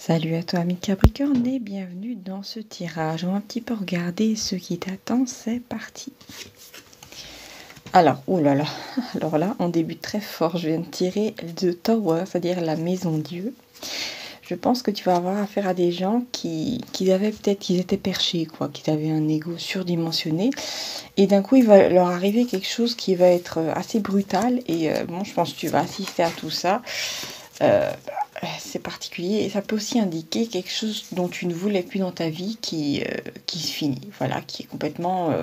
Salut à toi, ami Capricorne, et bienvenue dans ce tirage. On va un petit peu regarder ce qui t'attend. C'est parti. Alors, oh là là, alors là, on débute très fort. Je viens de tirer The Tower, c'est-à-dire la maison Dieu. Je pense que tu vas avoir affaire à des gens qui avaient peut-être qu'ils étaient perchés, quoi, qui avaient un ego surdimensionné. Et d'un coup, il va leur arriver quelque chose qui va être assez brutal. Et bon, je pense que tu vas assister à tout ça. C'est particulier et ça peut aussi indiquer quelque chose dont tu ne voulais plus dans ta vie qui se finit, voilà, qui est complètement...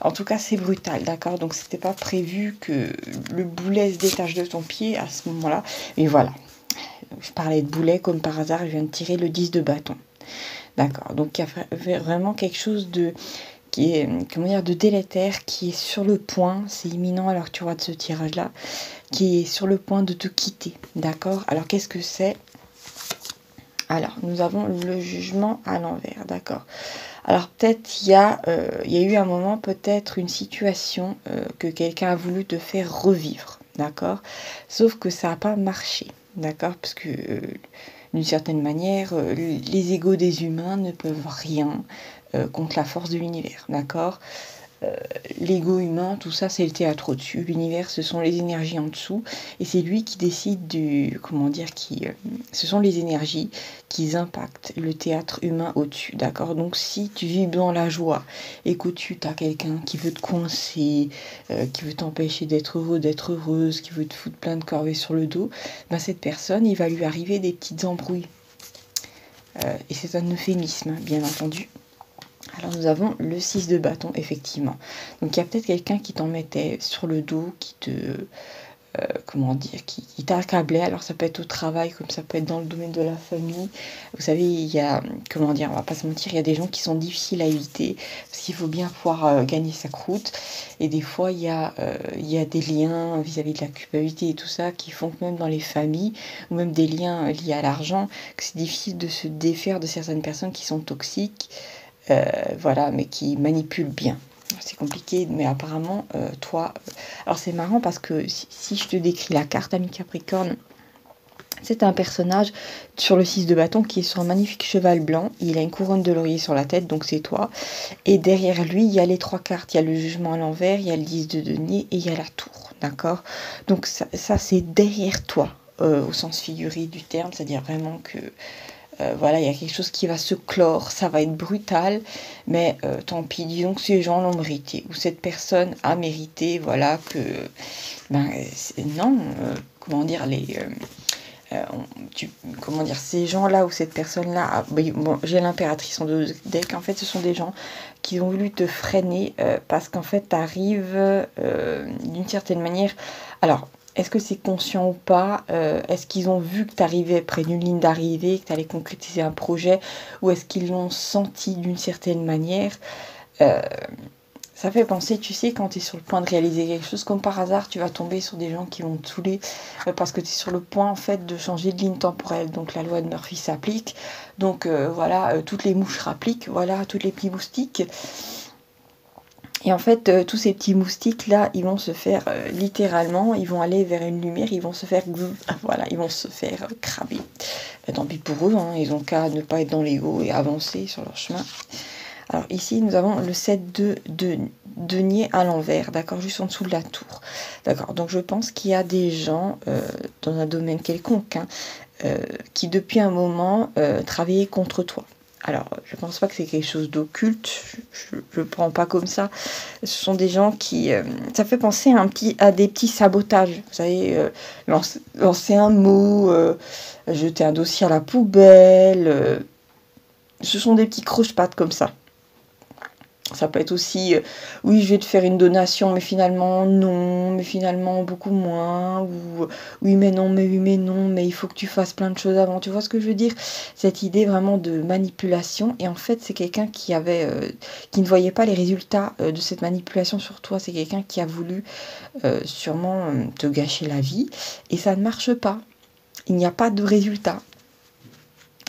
En tout cas, c'est brutal, d'accord? Donc, c'était pas prévu que le boulet se détache de ton pied à ce moment-là. Et voilà, je parlais de boulet comme par hasard, je viens de tirer le 10 de bâton. D'accord, donc il y a vraiment quelque chose de... qui est, comment dire, de délétère, qui est sur le point, c'est imminent alors que tu regardes ce tirage-là, qui est sur le point de te quitter, d'accord? Alors, qu'est-ce que c'est? Alors, nous avons le jugement à l'envers, d'accord? Alors, peut-être il y a eu un moment, peut-être une situation que quelqu'un a voulu te faire revivre, d'accord? Sauf que ça n'a pas marché, d'accord? Parce que, d'une certaine manière, les égos des humains ne peuvent rien contre la force de l'univers, d'accord? L'ego humain, tout ça, c'est le théâtre au-dessus. L'univers, ce sont les énergies en dessous. Et c'est lui qui décide du... Comment dire ce sont les énergies qui impactent le théâtre humain au-dessus, d'accord? Donc, si tu vis dans la joie et qu'au-dessus, tu as quelqu'un qui veut te coincer, qui veut t'empêcher d'être heureux, d'être heureuse, qui veut te foutre plein de corvées sur le dos, ben, cette personne, il va lui arriver des petites embrouilles. Et c'est un euphémisme, bien entendu. Alors nous avons le 6 de bâton, effectivement. Donc il y a peut-être quelqu'un qui t'en mettait sur le dos, qui te... comment dire, qui t'accablait. Alors ça peut être au travail, comme ça peut être dans le domaine de la famille. Vous savez, il y a... Comment dire, on va pas se mentir, il y a des gens qui sont difficiles à éviter, parce qu'il faut bien pouvoir gagner sa croûte. Et des fois, il y a des liens vis-à-vis de la culpabilité et tout ça, qui font que même dans les familles, ou même des liens liés à l'argent, que c'est difficile de se défaire de certaines personnes qui sont toxiques. Voilà, mais qui manipule bien. C'est compliqué, mais apparemment, toi... Alors, c'est marrant parce que si je te décris la carte, ami Capricorne, c'est un personnage sur le 6 de bâton qui est sur un magnifique cheval blanc. Il a une couronne de laurier sur la tête, donc c'est toi. Et derrière lui, il y a les trois cartes. Il y a le jugement à l'envers, il y a le 10 de denier et il y a la tour, d'accord? Donc ça c'est derrière toi, au sens figuré du terme, c'est-à-dire vraiment que... voilà, il y a quelque chose qui va se clore, ça va être brutal, mais tant pis, disons que ces gens l'ont mérité, ou cette personne a mérité, voilà, que, ben, non, comment dire, comment dire, ces gens-là, ou cette personne-là, bon, j'ai l'impératrice en deux decks, en fait, ce sont des gens qui ont voulu te freiner, parce qu'en fait, tu arrives d'une certaine manière, alors... Est-ce que c'est conscient ou pas? Est-ce qu'ils ont vu que tu arrivais près d'une ligne d'arrivée, que tu allais concrétiser un projet? Ou est-ce qu'ils l'ont senti d'une certaine manière? Ça fait penser, tu sais, quand tu es sur le point de réaliser quelque chose, comme par hasard, tu vas tomber sur des gens qui vont te saouler parce que tu es sur le point, en fait, de changer de ligne temporelle. Donc, la loi de Murphy s'applique. Donc, voilà, toutes les mouches rappliquent, voilà, toutes les petits moustiques. Et en fait, tous ces petits moustiques-là, ils vont se faire, littéralement, ils vont aller vers une lumière, ils vont se faire, voilà, ils vont se faire cramer. Tant pis pour eux, hein, ils ont qu'à ne pas être dans l'ego et avancer sur leur chemin. Alors ici, nous avons le 7 de denier à l'envers, d'accord, juste en dessous de la tour. D'accord, donc je pense qu'il y a des gens, dans un domaine quelconque, hein, qui depuis un moment travaillaient contre toi. Alors, je ne pense pas que c'est quelque chose d'occulte, je ne le prends pas comme ça. Ce sont des gens qui... ça fait penser à des petits sabotages. Vous savez, lancer un mot, jeter un dossier à la poubelle. Ce sont des petits croche-pattes comme ça. Ça peut être aussi, oui, je vais te faire une donation, mais finalement, non, mais finalement, beaucoup moins. Ou, oui, mais non, mais oui, mais non, mais il faut que tu fasses plein de choses avant. Tu vois ce que je veux dire? Cette idée vraiment de manipulation. Et en fait, c'est quelqu'un qui qui ne voyait pas les résultats de cette manipulation sur toi. C'est quelqu'un qui a voulu sûrement te gâcher la vie. Et ça ne marche pas. Il n'y a pas de résultat.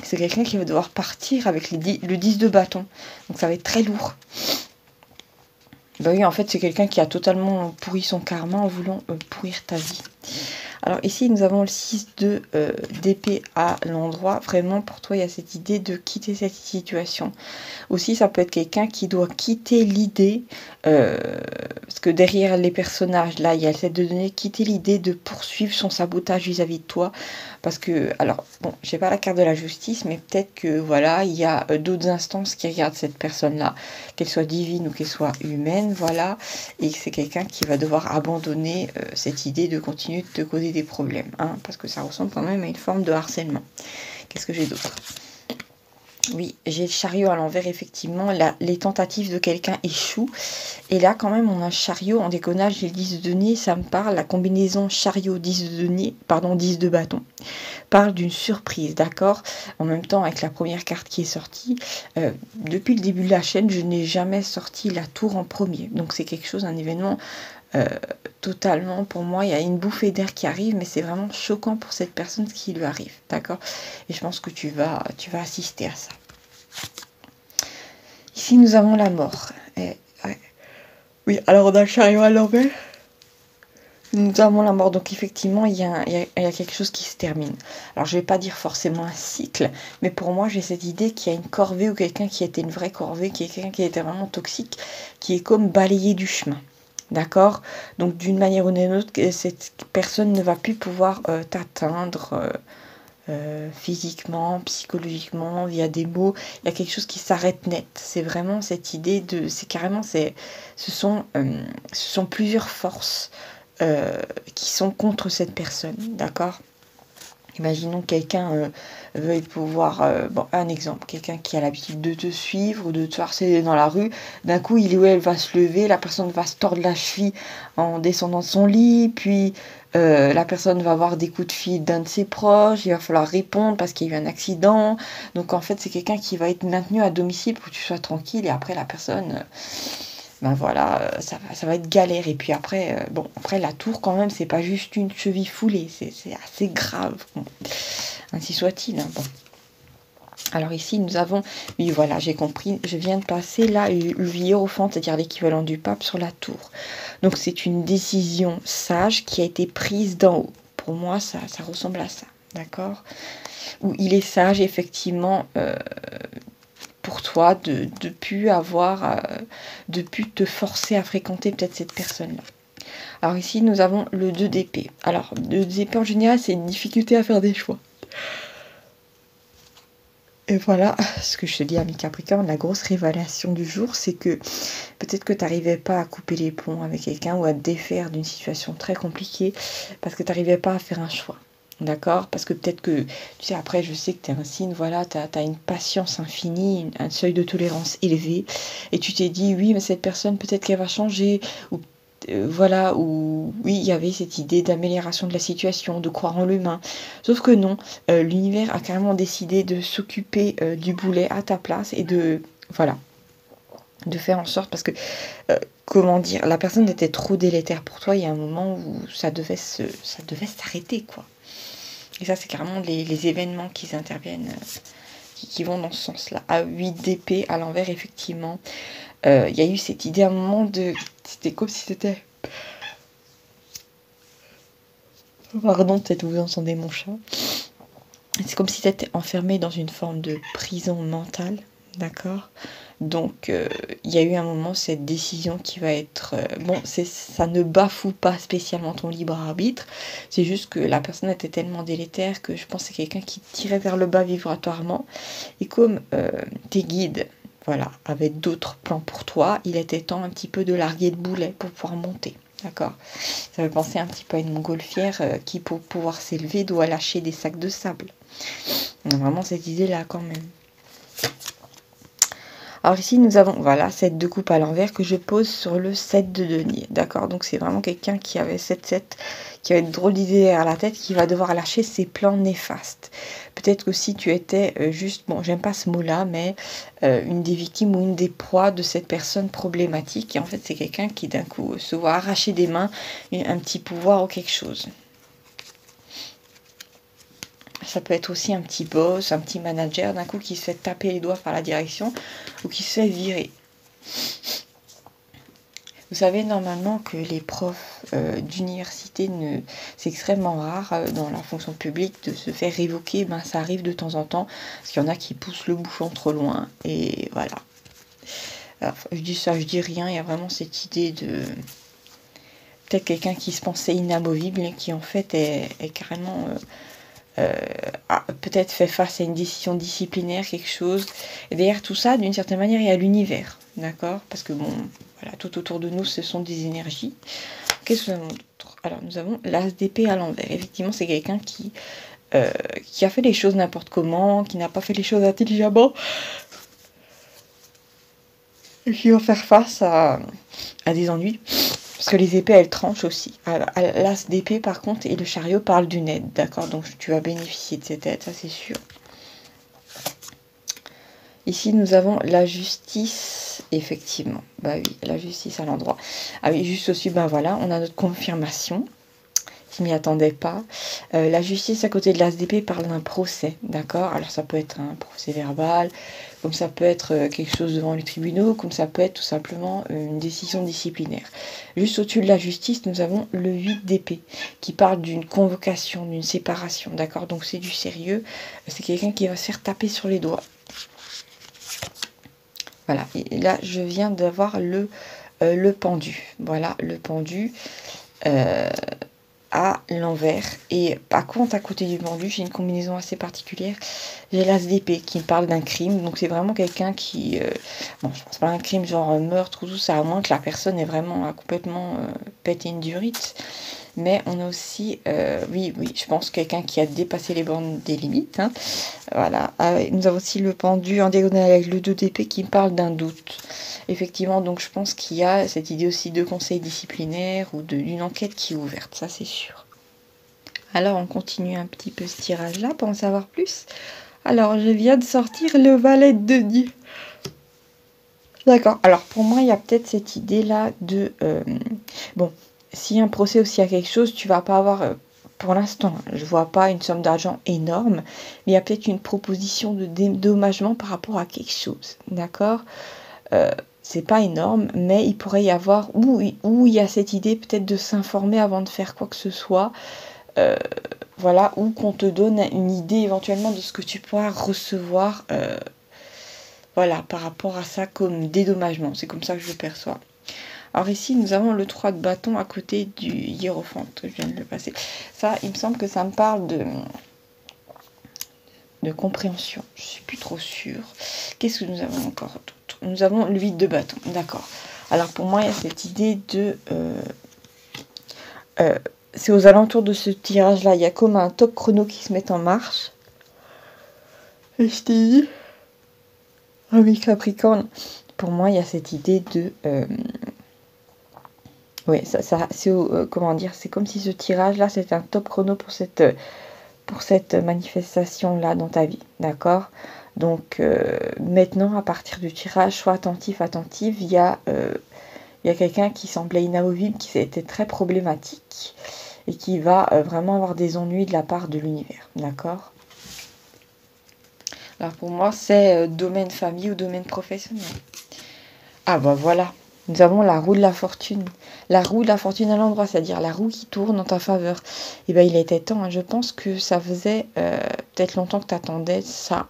C'est quelqu'un qui va devoir partir avec le 10 de bâton. Donc ça va être très lourd. Bah oui, en fait, c'est quelqu'un qui a totalement pourri son karma en voulant pourrir ta vie. Alors ici, nous avons le 6 de d'épée à l'endroit. Vraiment, pour toi, il y a cette idée de quitter cette situation. Aussi, ça peut être quelqu'un qui doit quitter l'idée, parce que derrière les personnages, là, il y a le 7 de denier, quitter l'idée de poursuivre son sabotage vis-à-vis de toi. Parce que, alors, bon, j'ai pas la carte de la justice, mais peut-être que, voilà, il y a d'autres instances qui regardent cette personne-là, qu'elle soit divine ou qu'elle soit humaine, voilà, et c'est quelqu'un qui va devoir abandonner cette idée de continuer de te causer des problèmes, hein, parce que ça ressemble quand même à une forme de harcèlement. Qu'est-ce que j'ai d'autre? Oui, j'ai le chariot à l'envers, effectivement. Là, les tentatives de quelqu'un échouent. Et là, quand même, on a un chariot en déconnage. J'ai le 10 de denier, ça me parle. La combinaison chariot 10 de denier, pardon, 10 de bâton, parle d'une surprise, d'accord? En même temps, avec la première carte qui est sortie, depuis le début de la chaîne, je n'ai jamais sorti la tour en premier. Donc, c'est quelque chose, un événement totalement, pour moi, il y a une bouffée d'air qui arrive, mais c'est vraiment choquant pour cette personne ce qui lui arrive, d'accord? Et je pense que tu vas assister à ça. Ici, nous avons la mort. Ouais. Oui, alors on a le chariot à l'envers. Nous avons la mort, donc effectivement, il y a quelque chose qui se termine. Alors, je ne vais pas dire forcément un cycle, mais pour moi, j'ai cette idée qu'il y a une corvée ou quelqu'un qui était une vraie corvée, qui est quelqu'un qui était vraiment toxique, qui est comme balayé du chemin. D'accord? Donc, d'une manière ou d'une autre, cette personne ne va plus pouvoir t'atteindre physiquement, psychologiquement, via des mots. Il y a quelque chose qui s'arrête net. C'est vraiment cette idée de... C'est carrément... Ce sont plusieurs forces qui sont contre cette personne. D'accord? Imaginons que quelqu'un veuille pouvoir... bon, un exemple. Quelqu'un qui a l'habitude de te suivre ou de te harceler dans la rue. D'un coup, il ou elle va se lever. La personne va se tordre la cheville en descendant de son lit. Puis, la personne va avoir des coups de fil d'un de ses proches. Il va falloir répondre parce qu'il y a eu un accident. Donc, en fait, c'est quelqu'un qui va être maintenu à domicile pour que tu sois tranquille. Et après, la personne... ben voilà, ça va être galère. Et puis après, bon, après la tour quand même, c'est pas juste une cheville foulée, c'est assez grave. Bon. Ainsi soit-il. Hein, bon. Alors ici, nous avons, oui voilà, j'ai compris, je viens de passer là le hiérophante, c'est-à-dire l'équivalent du pape sur la tour. Donc c'est une décision sage qui a été prise d'en haut. Pour moi, ça ressemble à ça, d'accord? Où il est sage, effectivement... pour toi de plus avoir, de plus te forcer à fréquenter peut-être cette personne-là. Alors ici, nous avons le 2 d'épée. Alors, le 2 d'épée, en général, c'est une difficulté à faire des choix. Et voilà, ce que je te dis à mes Capricornes, la grosse révélation du jour, c'est que peut-être que tu n'arrivais pas à couper les ponts avec quelqu'un ou à te défaire d'une situation très compliquée parce que tu n'arrivais pas à faire un choix. D'accord? Parce que peut-être que, tu sais, après, je sais que tu es un signe, voilà, tu as une patience infinie, un seuil de tolérance élevé, et tu t'es dit, oui, mais cette personne, peut-être qu'elle va changer, ou voilà, ou oui, il y avait cette idée d'amélioration de la situation, de croire en l'humain. Sauf que non, l'univers a carrément décidé de s'occuper du boulet à ta place et de, voilà, de faire en sorte, parce que, comment dire, la personne était trop délétère pour toi, il y a un moment où ça devait s'arrêter, quoi. Et ça, c'est carrément les événements qui interviennent, qui vont dans ce sens-là. À 8 d'épée, à l'envers, effectivement, il y a eu cette idée à un moment de... C'était comme si c'était... Pardon, peut-être vous entendez mon chat. C'est comme si c'était enfermé dans une forme de prison mentale, d'accord? Donc, il y a eu un moment, cette décision qui va être... bon, ça ne bafoue pas spécialement ton libre arbitre. C'est juste que la personne était tellement délétère que je pense que c'est quelqu'un qui tirait vers le bas vibratoirement. Et comme tes guides, voilà, avaient d'autres plans pour toi, il était temps un petit peu de larguer le boulet pour pouvoir monter. D'accord? Ça fait penser un petit peu à une montgolfière qui, pour pouvoir s'élever, doit lâcher des sacs de sable. On a vraiment cette idée-là quand même. Alors ici, nous avons, voilà, 7 de coupe à l'envers que je pose sur le 7 de denier. D'accord? Donc c'est vraiment quelqu'un qui avait 7-7, qui a une drôle d'idée derrière la tête, qui va devoir lâcher ses plans néfastes. Peut-être que si tu étais juste, bon, j'aime pas ce mot-là, mais une des victimes ou une des proies de cette personne problématique. Et en fait, c'est quelqu'un qui d'un coup se voit arracher des mains un petit pouvoir ou quelque chose. Ça peut être aussi un petit boss, un petit manager, d'un coup qui se fait taper les doigts par la direction ou qui se fait virer. Vous savez normalement que les profs d'université, c'est extrêmement rare dans la fonction publique de se faire révoquer. Ben, ça arrive de temps en temps, parce qu'il y en a qui poussent le bouchon trop loin. Et voilà. Alors, je dis ça, je dis rien. Il y a vraiment cette idée de... Peut-être quelqu'un qui se pensait inamovible et qui en fait est carrément... a peut-être fait face à une décision disciplinaire, quelque chose. Et derrière tout ça, d'une certaine manière, il y a l'univers. D'accord? Parce que bon... Voilà, tout autour de nous, ce sont des énergies. Qu'est-ce que nous avons d'autre? Alors, nous avons l'as d'épée à l'envers. Effectivement, c'est quelqu'un qui a fait les choses n'importe comment, qui n'a pas fait les choses intelligemment, et qui va faire face à des ennuis. Parce que les épées, elles tranchent aussi. L'as d'épée, par contre, et le chariot parlent d'une aide, d'accord? Donc, tu vas bénéficier de cette aide, ça c'est sûr. Ici, nous avons la justice, effectivement. Bah oui, la justice à l'endroit. Ah oui, juste aussi, ben voilà, on a notre confirmation. Je m'y attendais pas. La justice à côté de l'as d'épée parle d'un procès, d'accord? Alors ça peut être un procès verbal, comme ça peut être quelque chose devant les tribunaux, comme ça peut être tout simplement une décision disciplinaire. Juste au-dessus de la justice, nous avons le 8 d'épée, qui parle d'une convocation, d'une séparation, d'accord? Donc c'est du sérieux, c'est quelqu'un qui va se faire taper sur les doigts. Voilà, et là je viens d'avoir le pendu. Voilà, le pendu à l'envers. Et par contre, à côté du pendu, j'ai une combinaison assez particulière. J'ai l'as d'épée qui me parle d'un crime. Donc c'est vraiment quelqu'un qui... bon, je pense pas à un crime genre meurtre ou tout ça, à moins que la personne ait vraiment complètement pété une durite. Mais on a aussi, oui, je pense quelqu'un qui a dépassé les bornes des limites. Hein. Voilà. Nous avons aussi le pendu en diagonale avec le 2 d'épée qui me parle d'un doute. Effectivement, donc je pense qu'il y a cette idée aussi de conseil disciplinaire ou d'une enquête qui est ouverte, ça c'est sûr. Alors on continue un petit peu ce tirage-là pour en savoir plus. Alors je viens de sortir le valet de denier. D'accord. Alors pour moi, il y a peut-être cette idée-là de... bon, s'il y a un procès ou s'il y a quelque chose, tu vas pas avoir... pour l'instant, je vois pas une somme d'argent énorme, mais il y a peut-être une proposition de dédommagement par rapport à quelque chose. D'accord. C'est pas énorme, mais il pourrait y avoir... Où il y a cette idée peut-être de s'informer avant de faire quoi que ce soit. Voilà, ou qu'on te donne une idée éventuellement de ce que tu pourras recevoir... voilà, par rapport à ça comme dédommagement. C'est comme ça que je le perçois. Alors ici, nous avons le 3 de bâton à côté du hiérophante. Je viens de le passer. Ça, il me semble que ça me parle de compréhension. Je suis plus trop sûre. Qu'est-ce que nous avons encore d'autre? Nous avons le 8 de bâton. D'accord. Alors pour moi, il y a cette idée de... c'est aux alentours de ce tirage-là. Il y a comme un top chrono qui se met en marche. Et je t'ai dit... Ah oui, Capricorne. Pour moi, il y a cette idée de... oui, ça c'est comment dire, c'est comme si ce tirage-là, c'était un top chrono pour cette manifestation-là dans ta vie, d'accord? Donc, maintenant, à partir du tirage, sois attentive, il y a quelqu'un qui semblait inamovible, qui était très problématique, et qui va vraiment avoir des ennuis de la part de l'univers, d'accord? Alors pour moi, c'est domaine famille ou domaine professionnel. Ah bah voilà, nous avons la roue de la fortune. La roue de la fortune à l'endroit, c'est-à-dire la roue qui tourne en ta faveur. Et bien il était temps, hein. Je pense que ça faisait peut-être longtemps que tu attendais ça.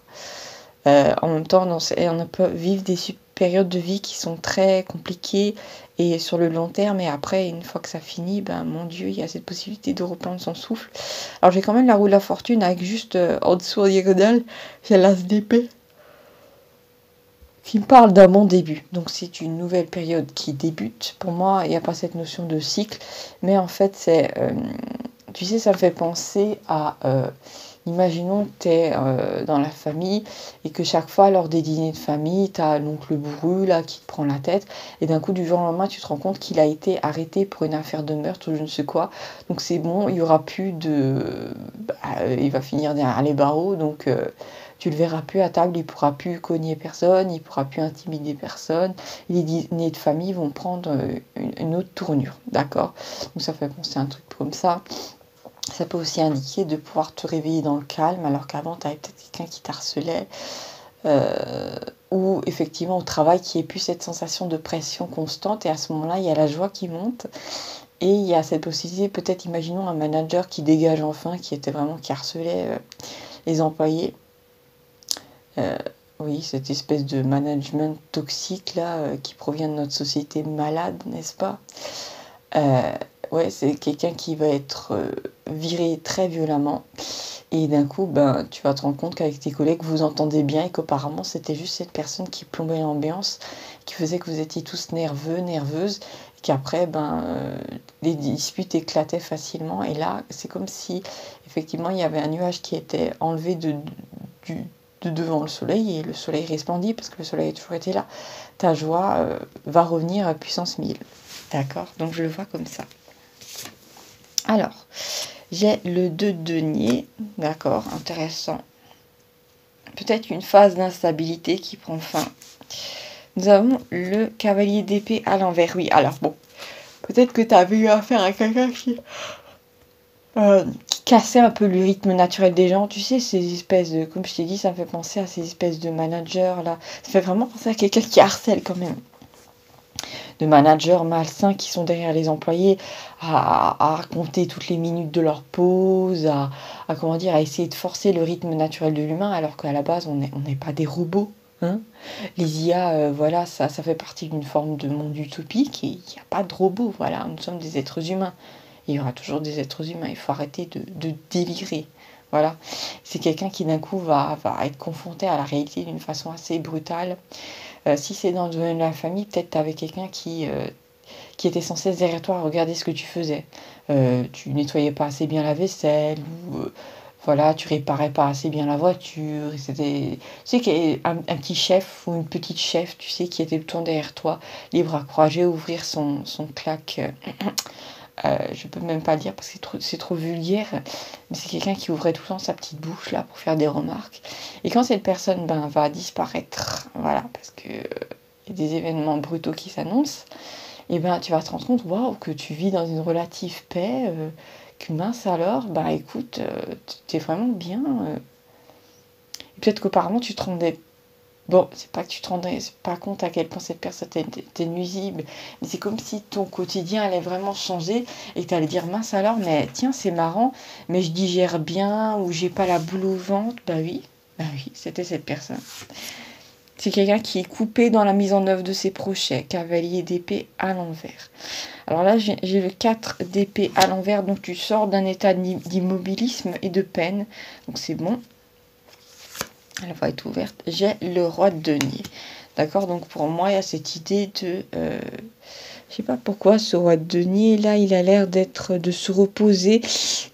En même temps, on peut vivre des périodes de vie qui sont très compliquées et sur le long terme. Et après, une fois que ça finit, ben mon Dieu, il y a cette possibilité de reprendre son souffle. Alors j'ai quand même la roue de la fortune avec juste en dessous en diagonale, j'ai l'as d'épée qui me parle d'un bon début. Donc c'est une nouvelle période qui débute. Pour moi, il n'y a pas cette notion de cycle, mais en fait c'est, tu sais, ça me fait penser à, imaginons que tu es dans la famille et que chaque fois lors des dîners de famille, tu as l'oncle bourru là qui te prend la tête et d'un coup du jour au lendemain tu te rends compte qu'il a été arrêté pour une affaire de meurtre ou je ne sais quoi. Donc c'est bon, il n'y aura plus de... il va finir derrière les barreaux, donc... tu le verras plus à table, il pourra plus cogner personne, il pourra plus intimider personne. Et les dîners de famille vont prendre une autre tournure, d'accord? Donc ça fait penser à un truc comme ça. Ça peut aussi indiquer de pouvoir te réveiller dans le calme, alors qu'avant tu avais peut-être quelqu'un qui t'harcelait. ou effectivement au travail qu'il n'y ait plus cette sensation de pression constante, et à ce moment-là, il y a la joie qui monte, et il y a cette possibilité, peut-être, imaginons un manager qui dégage enfin, qui harcelait les employés. Oui, cette espèce de management toxique là, qui provient de notre société malade, n'est-ce pas? Euh, ouais, c'est quelqu'un qui va être viré très violemment. Et d'un coup, ben, tu vas te rendre compte qu'avec tes collègues, vous entendez bien et qu'apparemment, c'était juste cette personne qui plombait l'ambiance, qui faisait que vous étiez tous nerveux, nerveuses, et qu'après, ben, les disputes éclataient facilement. Et là, c'est comme si, effectivement, il y avait un nuage qui était enlevé du, de devant le soleil, et le soleil resplendit parce que le soleil a toujours été là. Ta joie va revenir à puissance 1000. D'accord? Donc, je le vois comme ça. Alors, j'ai le 2 de denier, d'accord, intéressant. Peut-être une phase d'instabilité qui prend fin. Nous avons le cavalier d'épée à l'envers. Oui, alors bon, peut-être que tu avais eu affaire à quelqu'un qui cassait un peu le rythme naturel des gens. Tu sais, ces espèces de, comme je t'ai dit, ça me fait penser à ces espèces de managers là. Ça fait vraiment penser à quelqu'un qui harcèle quand même. De managers malsains qui sont derrière les employés à raconter toutes les minutes de leur pause, comment dire, à essayer de forcer le rythme naturel de l'humain, alors qu'à la base, on n'est pas des robots. Hein. Les IA, voilà, ça fait partie d'une forme de monde utopique, et il n'y a pas de robots, voilà, nous sommes des êtres humains. Il y aura toujours des êtres humains, il faut arrêter de délirer. Voilà, c'est quelqu'un qui d'un coup va être confronté à la réalité d'une façon assez brutale. Si c'est dans le domaine de la famille, peut-être tu avais quelqu'un qui était sans cesse derrière toi à regarder ce que tu faisais. Tu nettoyais pas assez bien la vaisselle, ou voilà, tu réparais pas assez bien la voiture. Tu sais qu'il y a un petit chef ou une petite chef, tu sais, qui était tout le temps derrière toi, libre à croiser, ouvrir son claque. Je peux même pas le dire parce que c'est trop vulgaire, mais c'est quelqu'un qui ouvrait tout le temps sa petite bouche là pour faire des remarques. Et quand cette personne va disparaître, voilà, parce que y a des événements brutaux qui s'annoncent, et ben tu vas te rendre compte, waouh, que tu vis dans une relative paix, que mince alors, bah écoute, t'es vraiment bien. Et peut-être qu'auparavant tu te rendais. Bon, c'est pas que tu te rendais pas compte à quel point cette personne était nuisible, mais c'est comme si ton quotidien allait vraiment changer et que tu allais dire mince alors, mais tiens, c'est marrant, mais je digère bien ou j'ai pas la boule au ventre. Bah oui, c'était cette personne. C'est quelqu'un qui est coupé dans la mise en œuvre de ses projets, cavalier d'épée à l'envers. Alors là, j'ai le 4 d'épée à l'envers, donc tu sors d'un état d'immobilisme et de peine, donc c'est bon. Elle va être ouverte. J'ai le roi de denier. D'accord? Donc pour moi, il y a cette idée de... je sais pas pourquoi ce roi de denier, là, il a l'air de se reposer.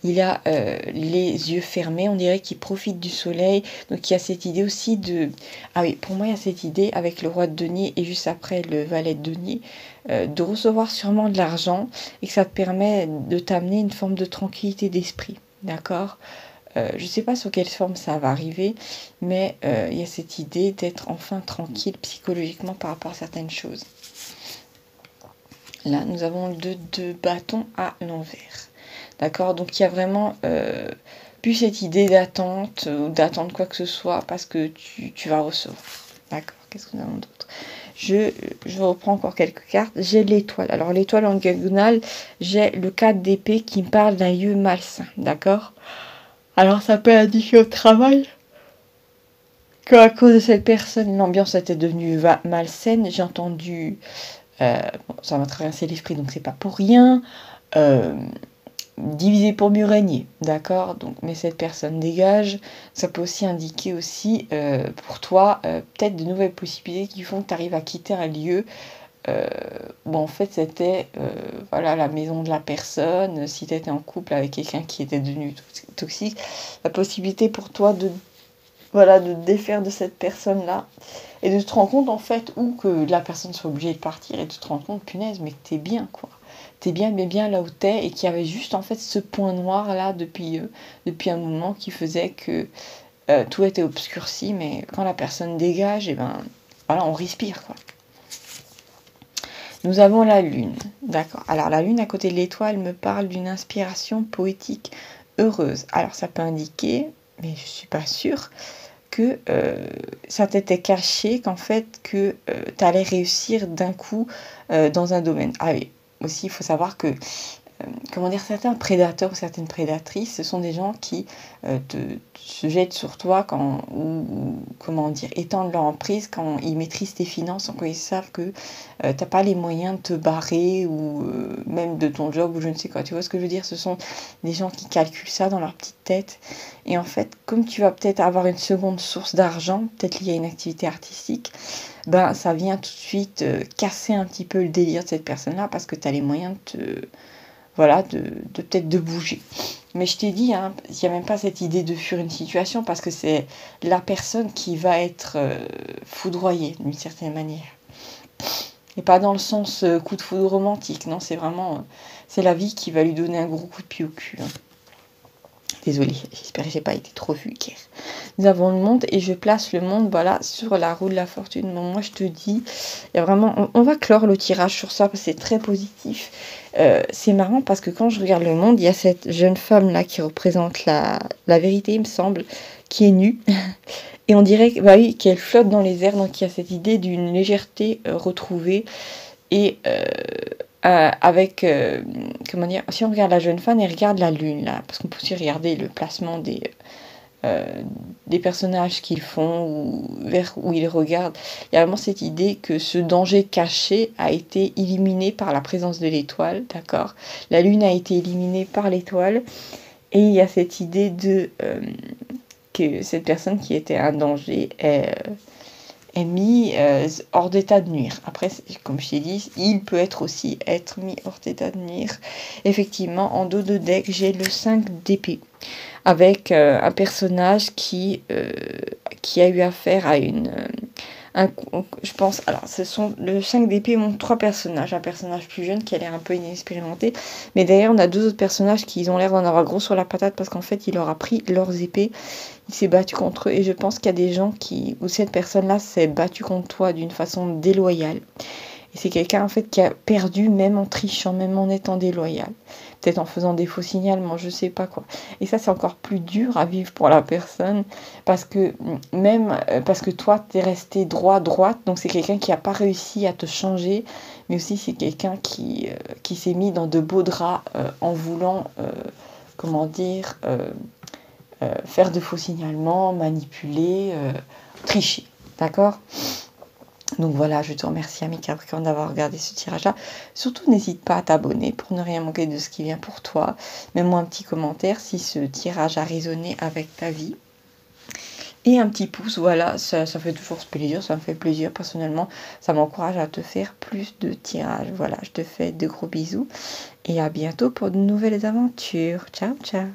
Il a les yeux fermés. On dirait qu'il profite du soleil. Donc il y a cette idée aussi de... Ah oui, pour moi, il y a cette idée avec le roi de denier et juste après le valet de denier, de recevoir sûrement de l'argent et que ça te permet de t'amener une forme de tranquillité d'esprit. D'accord? Je ne sais pas sous quelle forme ça va arriver, mais il y a cette idée d'être enfin tranquille psychologiquement par rapport à certaines choses. Là, nous avons le 2 de bâton à l'envers. D'accord? Donc il y a vraiment plus cette idée d'attente ou d'attendre quoi que ce soit parce que tu vas recevoir. D'accord? Qu'est-ce que nous avons d'autre? Je reprends encore quelques cartes. J'ai l'étoile. Alors l'étoile en diagonale, j'ai le 4 d'épée qui me parle d'un lieu malsain. D'accord? Alors ça peut indiquer au travail qu'à cause de cette personne, l'ambiance était devenue malsaine. J'ai entendu... bon, ça m'a traversé l'esprit, donc c'est pas pour rien. Diviser pour mieux régner, d'accord? Donc, mais cette personne dégage. Ça peut aussi indiquer aussi pour toi peut-être de nouvelles possibilités qui font que tu arrives à quitter un lieu où en fait c'était voilà, la maison de la personne. Si tu étais en couple avec quelqu'un qui était devenu toxique, la possibilité pour toi de te défaire de cette personne-là et de te rendre compte en fait ou que la personne soit obligée de partir et de te rendre compte, punaise, mais que t'es bien quoi. T'es bien, mais bien là où t'es, et qu'il y avait juste en fait ce point noir là depuis un moment qui faisait que tout était obscurci, mais quand la personne dégage, et ben voilà, on respire quoi. Nous avons la lune, d'accord. Alors la lune à côté de l'étoile me parle d'une inspiration poétique heureuse. Alors ça peut indiquer, mais je suis pas sûre, que ça t'était caché, qu'en fait, que tu allais réussir d'un coup dans un domaine. Ah oui, aussi, il faut savoir que comment dire, certains prédateurs ou certaines prédatrices, ce sont des gens qui se jettent sur toi ou, comment dire, étendent leur emprise quand ils maîtrisent tes finances, quand ils savent que t'as pas les moyens de te barrer ou même de ton job ou je ne sais quoi. Tu vois ce que je veux dire? Ce sont des gens qui calculent ça dans leur petite tête. Et en fait, comme tu vas peut-être avoir une seconde source d'argent, peut-être liée à une activité artistique, ben ça vient tout de suite casser un petit peu le délire de cette personne-là parce que tu as les moyens de peut-être de bouger. Mais je t'ai dit, hein, il n'y a même pas cette idée de fuir une situation parce que c'est la personne qui va être foudroyée d'une certaine manière. Et pas dans le sens coup de foudre romantique, non, c'est vraiment, c'est la vie qui va lui donner un gros coup de pied au cul. Hein. Désolée, j'espère que j'ai pas été trop vulgaire. Nous avons le monde et je place le monde voilà, sur la roue de la fortune. Bon, moi je te dis, il y a vraiment, on va clore le tirage sur ça parce que c'est très positif. C'est marrant parce que quand je regarde le monde, il y a cette jeune femme là qui représente la vérité, il me semble, qui est nue. Et on dirait bah oui, qu'elle flotte dans les airs, donc il y a cette idée d'une légèreté retrouvée. Et avec, comment dire, si on regarde la jeune femme, elle regarde la lune, là, parce qu'on peut aussi regarder le placement des personnages qu'ils font ou vers où ils regardent. Il y a vraiment cette idée que ce danger caché a été éliminé par la présence de l'étoile, d'accord? La lune a été éliminée par l'étoile, et il y a cette idée de que cette personne qui était un danger est mis hors d'état de nuire. Après, comme je t'ai dit, il peut aussi être mis hors d'état de nuire. Effectivement, en dos de deck, j'ai le 5 d'épée. Avec un personnage qui a eu affaire à je pense, alors, le 5 d'épée montre 3 personnages. Un personnage plus jeune qui a l'air un peu inexpérimenté. Mais derrière, on a 2 autres personnages qui ont l'air d'en avoir gros sur la patate parce qu'en fait, il leur a pris leurs épées. Il s'est battu contre eux. Et je pense qu'il y a des gens où cette personne-là s'est battue contre toi d'une façon déloyale. Et c'est quelqu'un, en fait, qui a perdu même en trichant, même en étant déloyal. Peut-être en faisant des faux signalements, je sais pas quoi. Et ça, c'est encore plus dur à vivre pour la personne. Parce que parce que toi, t'es resté droite. Donc, c'est quelqu'un qui n'a pas réussi à te changer. Mais aussi, c'est quelqu'un qui s'est mis dans de beaux draps en voulant, comment dire, faire de faux signalements, manipuler, tricher. D'accord ? Donc voilà, je te remercie, ami Capricorne, d'avoir regardé ce tirage-là. Surtout, n'hésite pas à t'abonner pour ne rien manquer de ce qui vient pour toi. Mets-moi un petit commentaire si ce tirage a résonné avec ta vie. Et un petit pouce, voilà, ça fait toujours plaisir, ça me fait plaisir personnellement. Ça m'encourage à te faire plus de tirages. Voilà, je te fais de gros bisous et à bientôt pour de nouvelles aventures. Ciao, ciao.